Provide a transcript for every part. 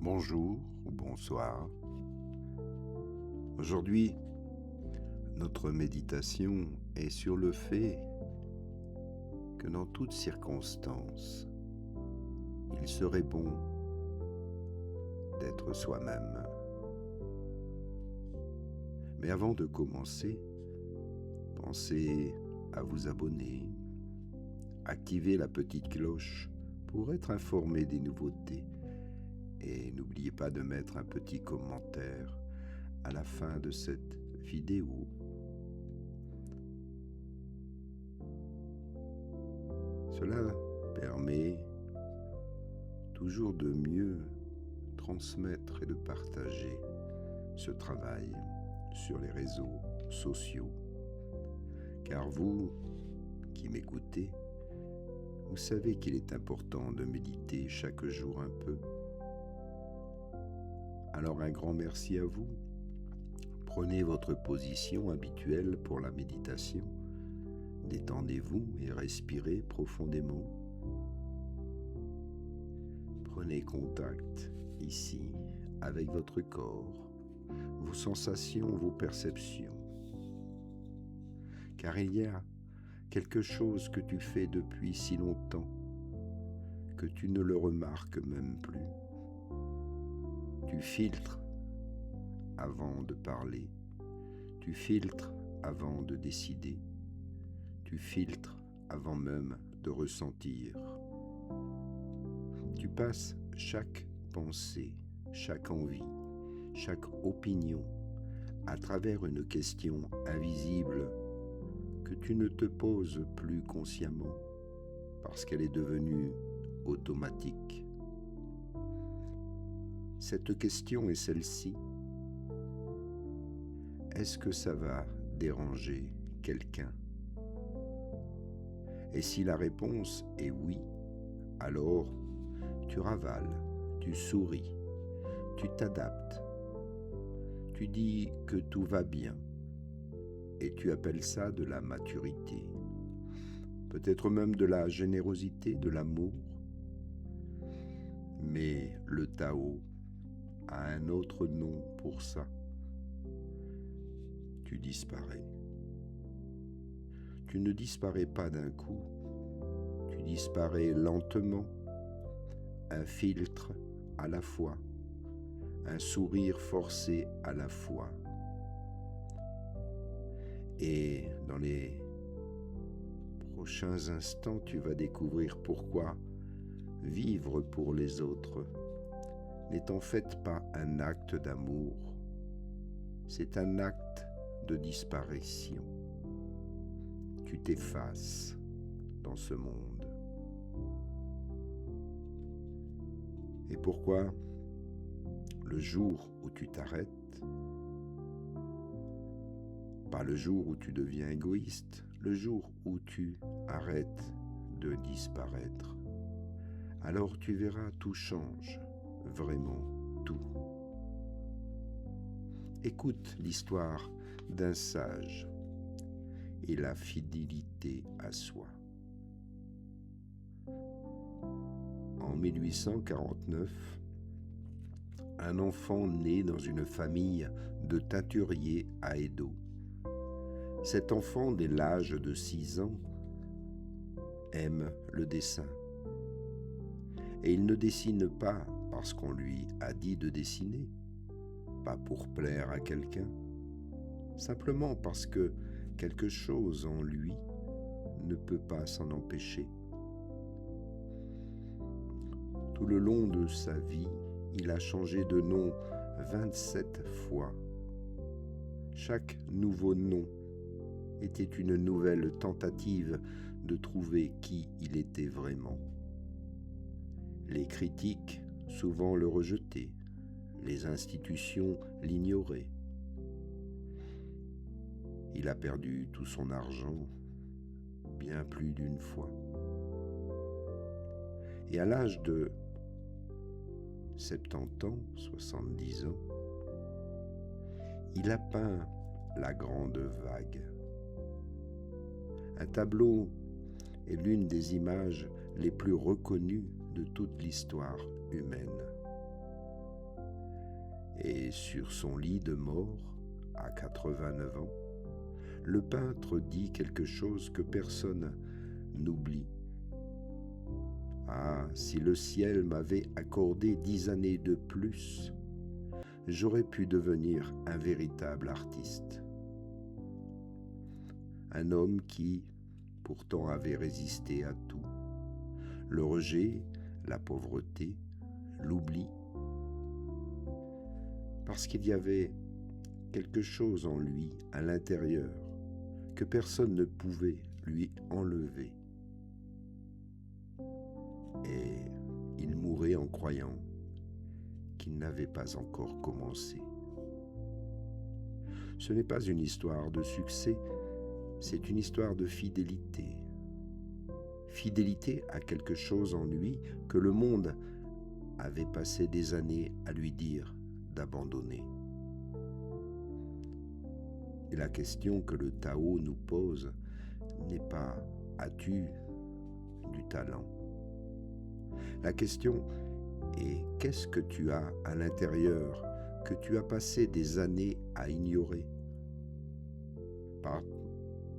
Bonjour ou bonsoir. Aujourd'hui, notre méditation est sur le fait que dans toutes circonstances, il serait bon d'être soi-même. Mais avant de commencer, pensez à vous abonner, activez la petite cloche pour être informé des nouveautés et n'oubliez pas de mettre un petit commentaire à la fin de cette vidéo. Cela permet toujours de mieux transmettre et de partager ce travail sur les réseaux sociaux. Car vous qui m'écoutez, vous savez qu'il est important de méditer chaque jour un peu. Alors un grand merci à vous. Prenez votre position habituelle pour la méditation. Détendez-vous et respirez profondément. Prenez contact ici avec votre corps, vos sensations, vos perceptions. Car il y a quelque chose que tu fais depuis si longtemps que tu ne le remarques même plus. Tu filtres avant de parler, tu filtres avant de décider, tu filtres avant même de ressentir. Tu passes chaque pensée, chaque envie, chaque opinion à travers une question invisible que tu ne te poses plus consciemment parce qu'elle est devenue automatique. Cette question est celle-ci. Est-ce que ça va déranger quelqu'un? Et si la réponse est oui, alors tu ravales, tu souris, tu t'adaptes, tu dis que tout va bien et tu appelles ça de la maturité, peut-être même de la générosité, de l'amour. Mais le Tao a un autre nom pour ça. Tu disparais. Tu ne disparais pas d'un coup, tu disparais lentement, un filtre à la fois, un sourire forcé à la fois. Et dans les prochains instants, tu vas découvrir pourquoi vivre pour les autres n'est en fait pas un acte d'amour, c'est un acte de disparition. Tu t'effaces dans ce monde. Et pourquoi le jour où tu t'arrêtes, pas le jour où tu deviens égoïste, le jour où tu arrêtes de disparaître, alors tu verras, tout change, vraiment tout. Écoute l'histoire d'un sage et la fidélité à soi. En 1849, un enfant naît dans une famille de teinturiers à Edo. Cet enfant, dès l'âge de 6 ans, aime le dessin. Et il ne dessine pas parce qu'on lui a dit de dessiner, pas pour plaire à quelqu'un, simplement parce que quelque chose en lui ne peut pas s'en empêcher. Tout le long de sa vie, il a changé de nom 27 fois. Chaque nouveau nom était une nouvelle tentative de trouver qui il était vraiment. Les critiques souvent le rejetaient, les institutions l'ignoraient. Il a perdu tout son argent bien plus d'une fois. Et à l'âge de 70 ans, 70 ans, il a peint la grande vague. Un tableau est l'une des images les plus reconnues de toute l'histoire humaine. Et sur son lit de mort, à 89 ans, le peintre dit quelque chose que personne n'oublie. Ah, si le ciel m'avait accordé 10 années de plus, j'aurais pu devenir un véritable artiste. Un homme qui, pourtant, avait résisté à tout. Le rejet, la pauvreté, l'oubli. Parce qu'il y avait quelque chose en lui, à l'intérieur, que personne ne pouvait lui enlever. Et il mourait en croyant qu'il n'avait pas encore commencé. Ce n'est pas une histoire de succès, c'est une histoire de fidélité. Fidélité à quelque chose en lui que le monde avait passé des années à lui dire d'abandonner. Et la question que le Tao nous pose n'est pas « as-tu du talent ?» La question est « qu'est-ce que tu as à l'intérieur que tu as passé des années à ignorer ?»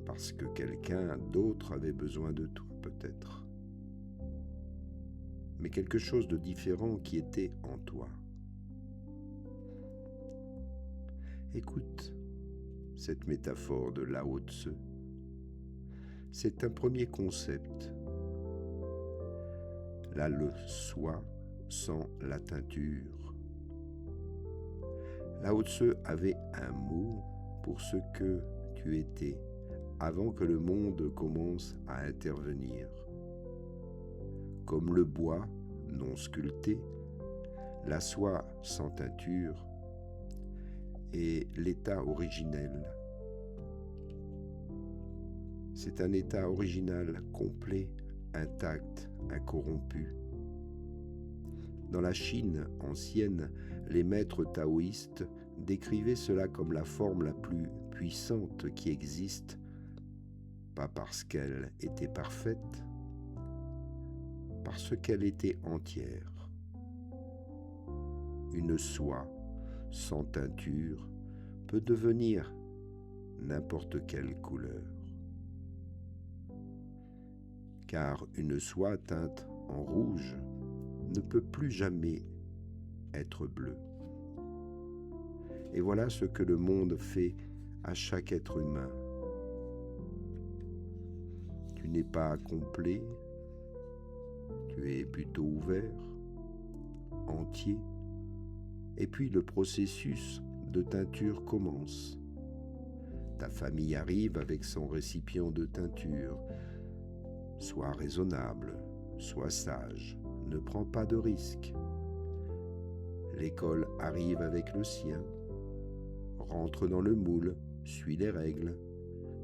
Parce que quelqu'un d'autre avait besoin de toi peut-être, mais quelque chose de différent qui était en toi. Écoute cette métaphore de Lao Tzu. C'est un premier concept. Là, le soi sans la teinture. Lao Tzu avait un mot pour ce que tu étais avant que le monde commence à intervenir. Comme le bois non sculpté, la soie sans teinture et l'état originel. C'est un état original complet, intact, incorrompu. Dans la Chine ancienne, les maîtres taoïstes décrivaient cela comme la forme la plus puissante qui existe, pas parce qu'elle était parfaite, parce qu'elle était entière. Une soie sans teinture peut devenir n'importe quelle couleur. Car une soie teinte en rouge ne peut plus jamais être bleue. Et voilà ce que le monde fait à chaque être humain. Tu n'es pas complet, tu es plutôt ouvert, entier, et puis le processus de teinture commence. Ta famille arrive avec son récipient de teinture. Sois raisonnable, sois sage, ne prends pas de risques. L'école arrive avec le sien. Rentre dans le moule, suis les règles,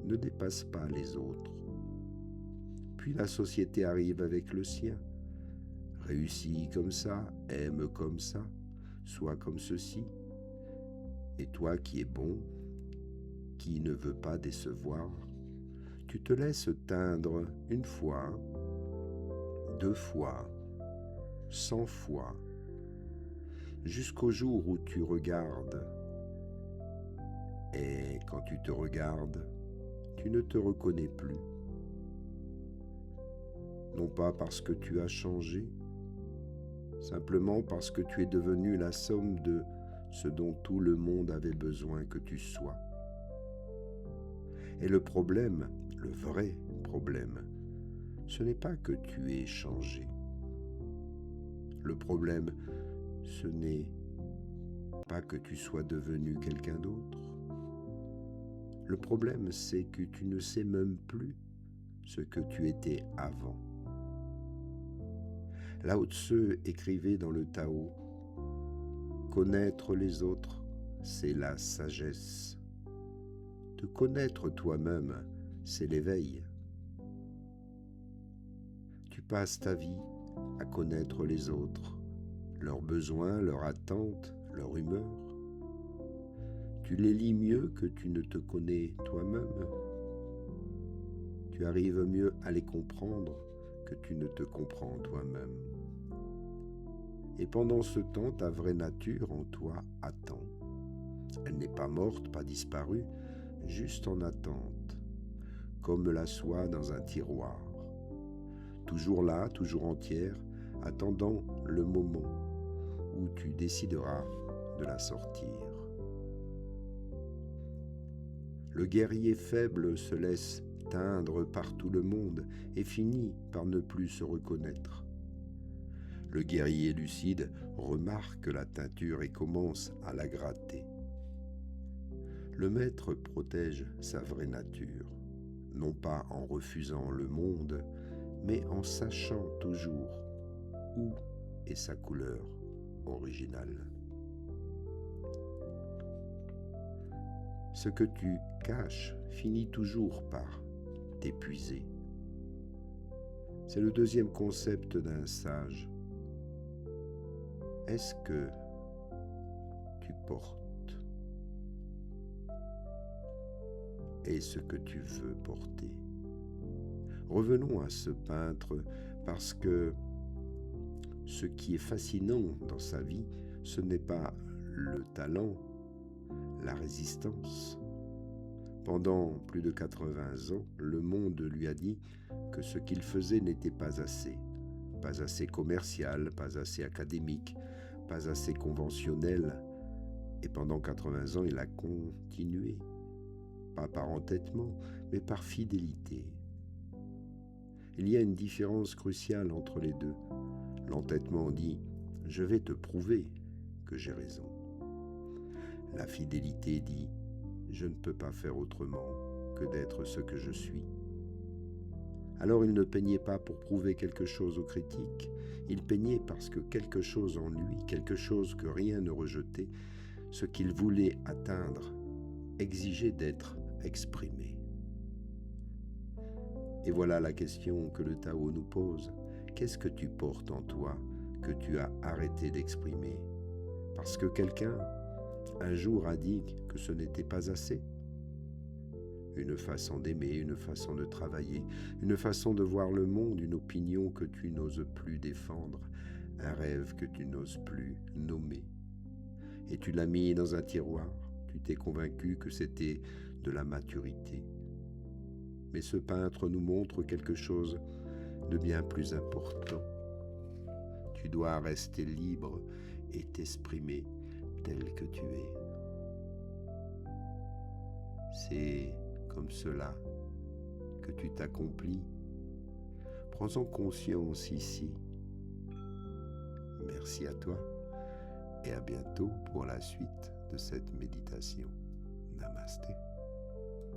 ne dépasse pas les autres. Puis la société arrive avec le sien. Réussis comme ça, aime comme ça, sois comme ceci. Et toi qui es bon, qui ne veut pas décevoir, tu te laisses teindre une fois, 2 fois, 100 fois, jusqu'au jour où tu regardes. Et quand tu te regardes, tu ne te reconnais plus. Non pas parce que tu as changé, simplement parce que tu es devenu la somme de ce dont tout le monde avait besoin que tu sois. Et le problème, le vrai problème, ce n'est pas que tu aies changé. Le problème, ce n'est pas que tu sois devenu quelqu'un d'autre. Le problème, c'est que tu ne sais même plus ce que tu étais avant. Lao Tzu écrivait dans le Tao, « Connaître les autres, c'est la sagesse. Te connaître toi-même, c'est l'éveil. » Tu passes ta vie à connaître les autres, leurs besoins, leurs attentes, leur humeur. Tu les lis mieux que tu ne te connais toi-même. Tu arrives mieux à les comprendre que tu ne te comprends toi-même. Et pendant ce temps, ta vraie nature en toi attend. Elle n'est pas morte, pas disparue, juste en attente, comme la soie dans un tiroir. Toujours là, toujours entière, attendant le moment où tu décideras de la sortir. Le guerrier faible se laisse teindre par tout le monde et finit par ne plus se reconnaître. Le guerrier lucide remarque la teinture et commence à la gratter. Le maître protège sa vraie nature, non pas en refusant le monde, mais en sachant toujours où est sa couleur originale. Ce que tu caches finit toujours par t'épuiser. C'est le deuxième concept d'un sage. Est-ce que tu portes? Et ce que tu veux porter? Revenons à ce peintre parce que ce qui est fascinant dans sa vie, ce n'est pas le talent, la résistance. Pendant plus de 80 ans, le monde lui a dit que ce qu'il faisait n'était pas assez commercial, pas assez académique, pas assez conventionnel. Et pendant 80 ans, il a continué, pas par entêtement, mais par fidélité. Il y a une différence cruciale entre les deux. L'entêtement dit « je vais te prouver que j'ai raison ». La fidélité dit « je ne peux pas faire autrement que d'être ce que je suis ». Alors il ne peignait pas pour prouver quelque chose aux critiques, il peignait parce que quelque chose en lui, quelque chose que rien ne rejetait, ce qu'il voulait atteindre, exigeait d'être exprimé. Et voilà la question que le Tao nous pose. Qu'est-ce que tu portes en toi que tu as arrêté d'exprimer? Parce que quelqu'un, un jour, a dit que ce n'était pas assez? Une façon d'aimer, une façon de travailler, une façon de voir le monde, une opinion que tu n'oses plus défendre, un rêve que tu n'oses plus nommer. Et tu l'as mis dans un tiroir, tu t'es convaincu que c'était de la maturité. Mais ce peintre nous montre quelque chose de bien plus important. Tu dois rester libre et t'exprimer tel que tu es. C'est comme cela que tu t'accomplis. Prends-en conscience ici. Merci à toi et à bientôt pour la suite de cette méditation. Namasté.